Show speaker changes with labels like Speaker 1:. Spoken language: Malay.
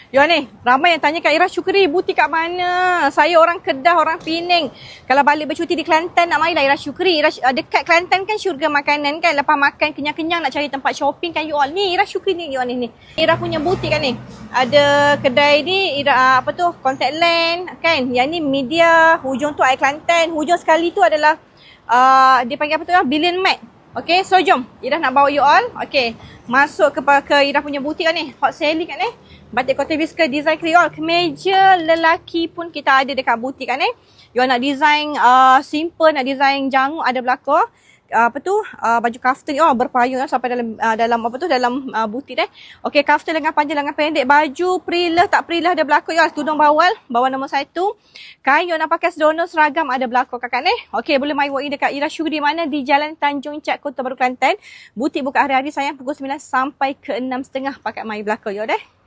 Speaker 1: Yo ni, ramai yang tanya Kak Ira Syukri, butik kat mana? Saya orang Kedah, orang Pening. Kalau balik bercuti di Kelantan, nak marilah Ira Syukri. Dekat Kelantan kan syurga makanan kan. Lepas makan kenyang-kenyang nak cari tempat shopping kan you all. Ni Ira Syukri ni you all ni. Ira punya butik kan ni. Ada kedai ni, Ira contact lens kan. Yang ni media, hujung tu air Kelantan. Hujung sekali tu adalah dia panggil Billion Mat. Okay, so jom. Ira nak bawa you all. Okay, masuk ke Ira punya butik kan ni. Hot selling kan ni. Batik Kota Biskar design Creole. Kemeja lelaki pun kita ada dekat butik kan ni. You nak design simple, nak design janggut ada belakang. Baju kaftan berpayung sampai dalam butik deh. Okey, kaftan lengan panjang, lengan pendek, baju prelah tak prelah ada belakang tudung bawal nombor 1. Kain you nak pakai sedono seragam ada belakang kakak ni. Okey, boleh mai walk in dekat Ira Syukri di mana di Jalan Tanjung Cak Kota Baru Kelantan. Butik buka hari-hari sayang pukul 9 sampai ke 6.30 pakai mai belakang you deh.